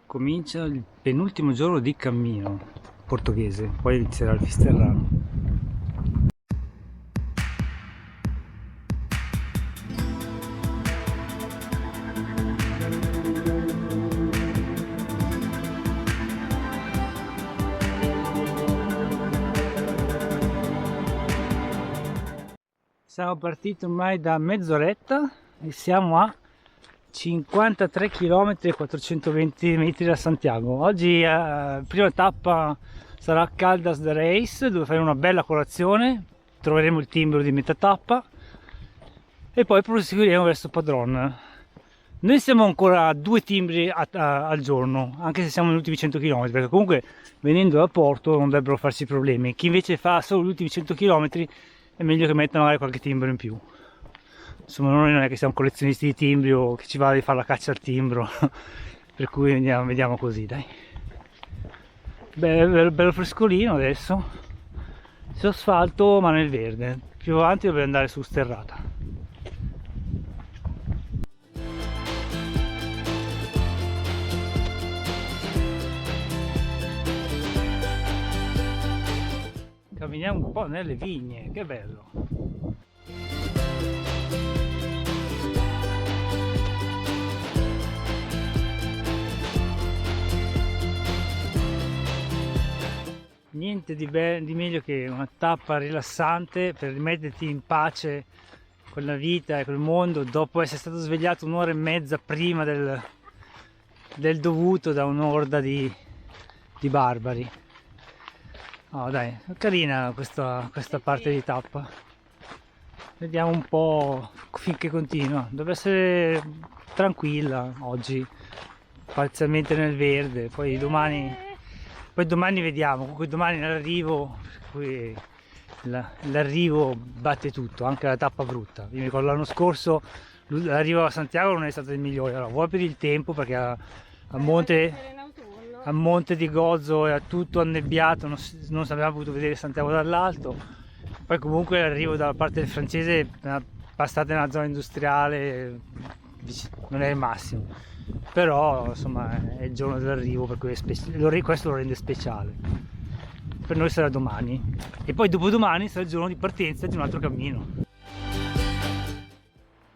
Comincia il penultimo giorno di cammino portoghese, poi inizierà il Fisterrano. Siamo partiti ormai da mezz'oretta e siamo a 53 km e 420 metri da Santiago. Oggi prima tappa sarà Caldas de Reis, dove fare una bella colazione, troveremo il timbro di metà tappa e poi proseguiremo verso Padrón. Noi siamo ancora a 2 timbri al giorno, anche se siamo negli ultimi 100 km, perché comunque venendo da Porto non dovrebbero farsi problemi. Chi invece fa solo gli ultimi 100 km è meglio che metta magari qualche timbro in più. Insomma, noi non è che siamo collezionisti di timbri o che ci va di fare la caccia al timbro, per cui vediamo così, dai. Bello frescolino adesso, su asfalto ma nel verde, più avanti dovrei andare su sterrata. Camminiamo un po' nelle vigne, che bello! Niente di meglio che una tappa rilassante per rimetterti in pace con la vita e col mondo dopo essere stato svegliato un'ora e mezza prima del dovuto da un'orda di barbari. Oh, dai, è carina questa parte di tappa. Vediamo un po' finché continua. Deve essere tranquilla oggi, parzialmente nel verde, poi domani vediamo. Comunque domani l'arrivo batte tutto, anche la tappa brutta. Io mi ricordo l'anno scorso l'arrivo a Santiago non è stato il migliore, allora, vuoi per il tempo, perché a monte di Gozo era tutto annebbiato, non abbiamo potuto vedere Santiago dall'alto. Poi comunque l'arrivo dalla parte del francese, passate nella zona industriale, non è il massimo, però insomma è il giorno dell'arrivo, per cui questo lo rende speciale. Per noi sarà domani e poi dopodomani sarà il giorno di partenza di un altro cammino.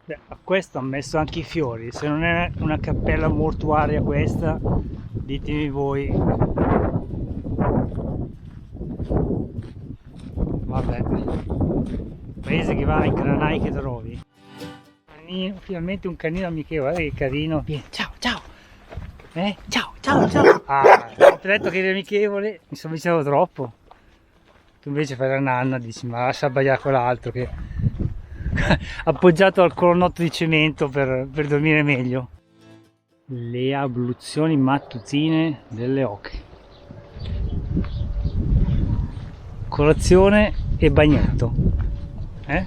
Beh, a questo hanno messo anche i fiori, se non è una cappella mortuaria questa, ditemi voi. Vabbè, paese che va ai granai che trovi. Finalmente un canino amichevole, guarda che carino. Vieni, ciao, ciao! Ciao! Ah, ho detto che eri amichevole, mi sono avvicinato troppo. Tu invece fai la nanna, dici, ma lascia abbaiare quell'altro che appoggiato al colonnotto di cemento per dormire meglio. Le abluzioni mattutine delle oche. Colazione e bagnetto. A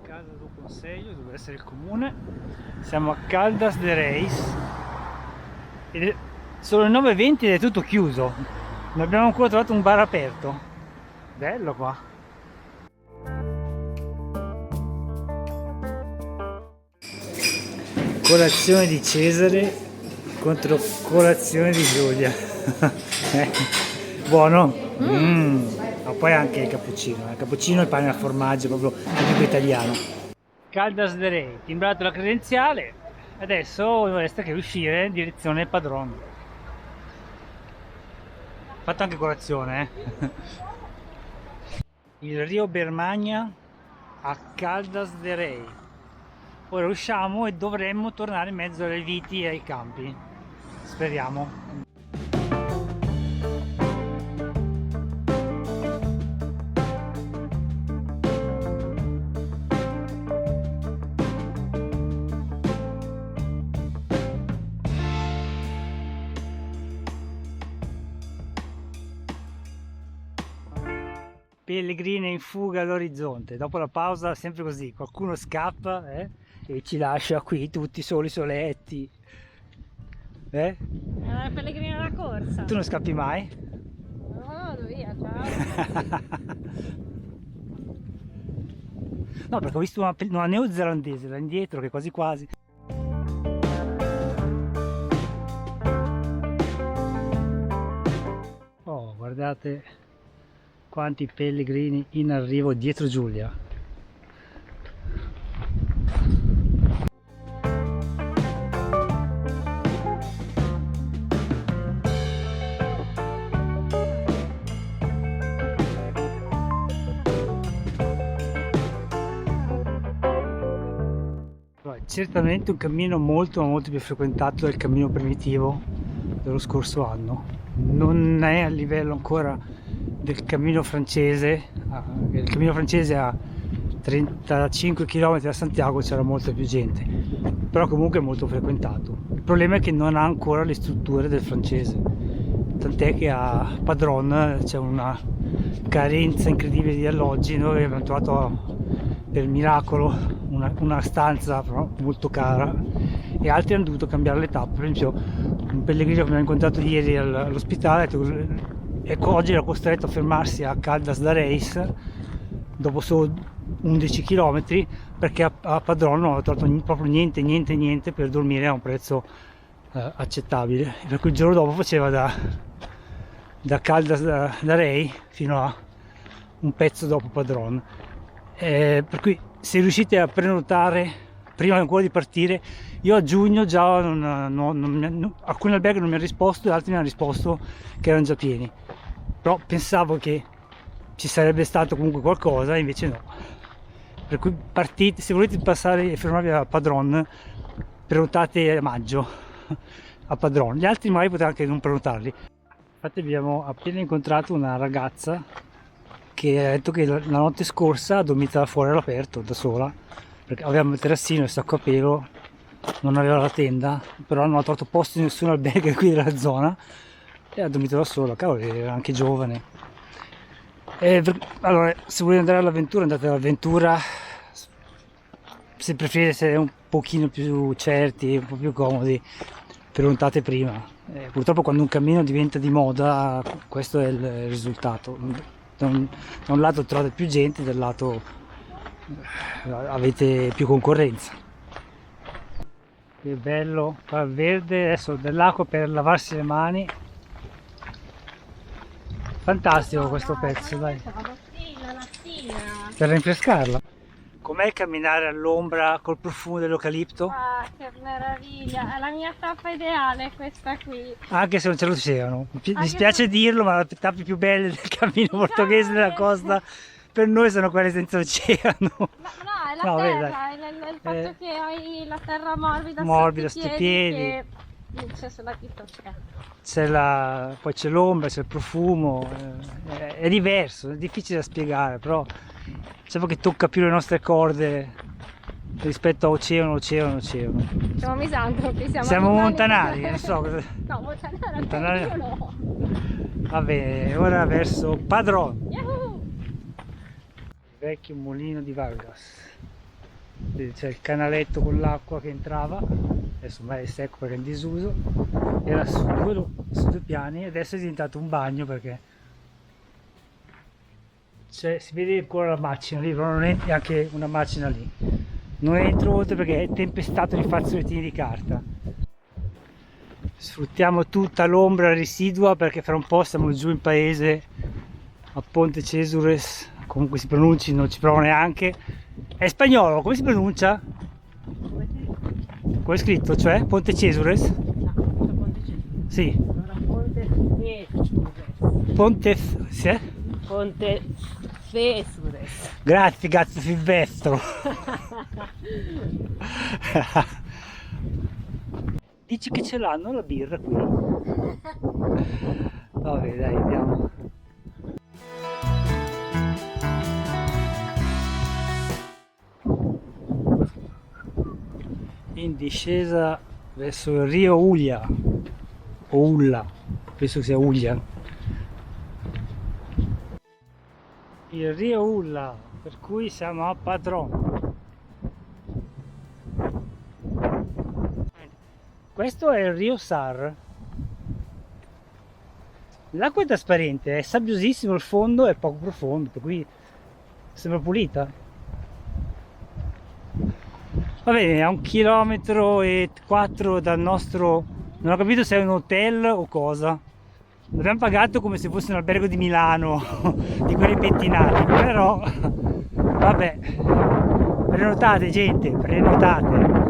casa del consiglio, dovrebbe essere il comune. Siamo a Caldas de Reis. Sono le 9:20 ed è tutto chiuso. Non abbiamo ancora trovato un bar aperto. Bello qua. Colazione di Cesare contro colazione di Giulia. Buono? Ma poi anche il cappuccino e pane al formaggio, proprio tipico italiano. Caldas de Reis, timbrato la credenziale, adesso non resta che uscire in direzione Padrón. Fatto anche colazione, Il Rio Bermagna a Caldas de Reis. Ora usciamo e dovremmo tornare in mezzo alle viti e ai campi. Speriamo. Pellegrine in fuga all'orizzonte. Dopo la pausa sempre così, qualcuno scappa e ci lascia qui tutti soli soletti. La pellegrina da corsa. Tu non scappi mai? No, vado via, ciao. No, perché ho visto una neozelandese là indietro che quasi quasi. Oh, guardate quanti pellegrini in arrivo dietro Giulia. Certamente un cammino molto più frequentato del cammino primitivo dello scorso anno. Non è a livello ancora del cammino francese. Il cammino francese a 35 km da Santiago c'era molta più gente, però comunque è molto frequentato. Il problema è che non ha ancora le strutture del francese, tant'è che a Padron c'è una carenza incredibile di alloggi. Noi abbiamo trovato per miracolo una stanza però molto cara, e altri hanno dovuto cambiare le tappe. Per esempio un pellegrino che abbiamo incontrato ieri all'ospedale, ecco, oggi era costretto a fermarsi a Caldas da Reis dopo solo 11 km perché a Padron non aveva trovato proprio niente per dormire a un prezzo accettabile, per cui il giorno dopo faceva da Caldas da Rei fino a un pezzo dopo Padron. Per cui se riuscite a prenotare prima ancora di partire, io a giugno già alcuni alberghi non mi hanno risposto e altri mi hanno risposto che erano già pieni, però pensavo che ci sarebbe stato comunque qualcosa, invece no. Per cui partite, se volete passare e fermarvi a Padron, prenotate a maggio a Padron, gli altri magari potete anche non prenotarli. Infatti abbiamo appena incontrato una ragazza che ha detto che la notte scorsa ha dormito fuori all'aperto da sola, perché avevamo il terrazzino e il sacco a pelo, non aveva la tenda, però non ha trovato posto in nessun albergo qui della zona e ha dormito da sola. Cavolo, era anche giovane. Allora, se volete andare all'avventura, andate all'avventura. Se preferite essere un pochino più certi, un po' più comodi, prenotate prima. Purtroppo quando un cammino diventa di moda, questo è il risultato. Da un lato trovate più gente, dal lato avete più concorrenza. Che bello, fa verde, adesso dell'acqua per lavarsi le mani. Fantastico questo pezzo, dai. Per rinfrescarla. Com'è camminare all'ombra col profumo dell'eucalipto? Ah, che meraviglia, è la mia tappa ideale questa qui. Anche se non c'è l'oceano. Mi spiace dirlo, ma le tappe più belle del cammino portoghese della costa per noi sono quelle senza oceano. No, è la terra, è il fatto che hai la terra morbida sotto i piedi. Che c'è sulla pista oceano. Poi c'è l'ombra, c'è il profumo, è diverso, è difficile da spiegare, però diciamo che tocca più le nostre corde rispetto a oceano. Siamo misantropi, siamo montanari, non so cosa. No, montanari io no. Va bene, ora verso Padron. Yahoo! Il vecchio mulino di Vargas. C'è il canaletto con l'acqua che entrava, adesso ormai è secco perché è in disuso, era su due piani e adesso è diventato un bagno perché si vede ancora la macina lì, però non è neanche una macina lì. Non entro oltre perché è tempestato di fazzolettini di carta. Sfruttiamo tutta l'ombra residua perché fra un po' siamo giù in paese a Ponte Cesures, comunque si pronunci, non ci provo neanche. È spagnolo, come si pronuncia? Come è scritto, cioè? Ponte Cesures? No, Ponte Cesures. Sì. Allora Ponte Cesures. Ponte Cesures. Grazie, cazzo Silvestro. Dici che ce l'hanno la birra qui? Vabbè, dai, andiamo. In discesa verso il Rio Ulla, o Ulla, penso sia Ulla. Il Rio Ulla, per cui siamo a Padron. Questo è il Rio Sar. L'acqua è trasparente, è sabbiosissimo il fondo, è poco profondo, per cui sembra pulita. Va bene, a 1,4 km dal nostro... non ho capito se è un hotel o cosa. L'abbiamo pagato come se fosse un albergo di Milano, di quelli pettinati, però vabbè, prenotate gente, prenotate.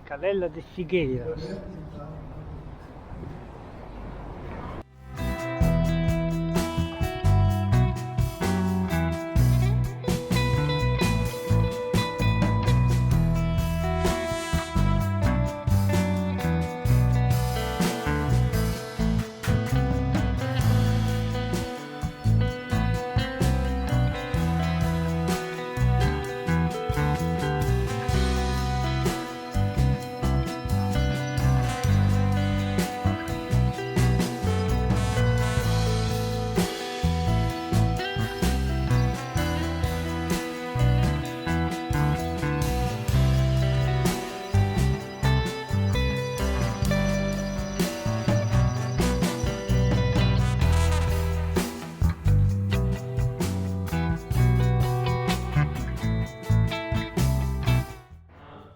Calella de Figueiras.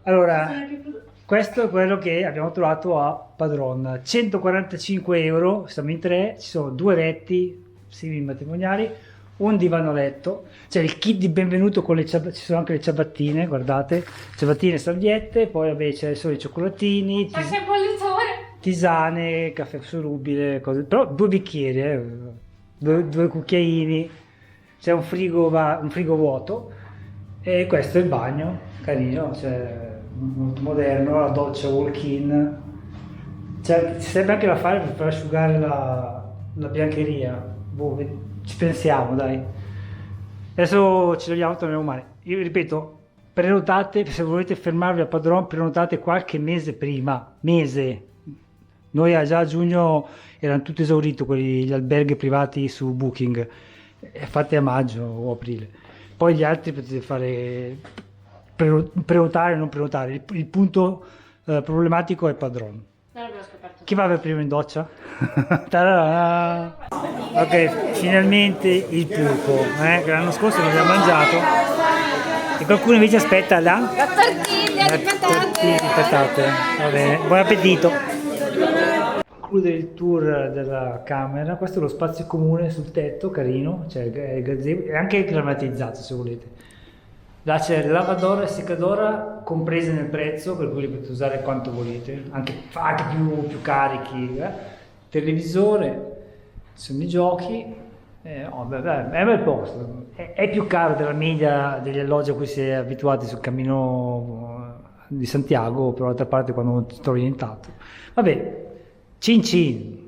Allora, questo è quello che abbiamo trovato a Padron, 145 euro, siamo in 3, ci sono 2 letti simili matrimoniali, un divano letto, c'è il kit di benvenuto con le ci sono anche le ciabattine, guardate, ciabattine e salviette, poi vabbè c'è solo i cioccolatini, tisane, caffè solubile, cose, però 2 bicchieri, 2 cucchiaini, c'è un frigo vuoto e questo è il bagno, carino, cioè molto moderno, la doccia walk-in, cioè, ci serve anche da fare per asciugare la biancheria, boh, ci pensiamo dai, adesso ci togliamo, torneremo male. Io ripeto, prenotate, se volete fermarvi a Padron, prenotate qualche mese prima, noi già a giugno erano tutti esauriti gli alberghi privati su Booking, fate a maggio o aprile, poi gli altri potete fare prenotare o non prenotare, il punto problematico è Padron. Chi va per primo in doccia? Ok, finalmente il pupo, che l'anno scorso non abbiamo mangiato e qualcuno invece aspetta la tortilla di patate. Va bene, buon appetito. Concludere il tour della camera, questo è lo spazio comune sul tetto, carino, cioè è gazebo, è anche climatizzato se volete. Là c'è lavadora e secadora comprese nel prezzo, per cui li potete usare quanto volete, anche più carichi. Televisore, ci sono i giochi, è un bel posto, è più caro della media degli alloggi a cui si è abituati sul cammino di Santiago, però d'altra parte quando non ti trovi nient'altro. Vabbè, cin cin!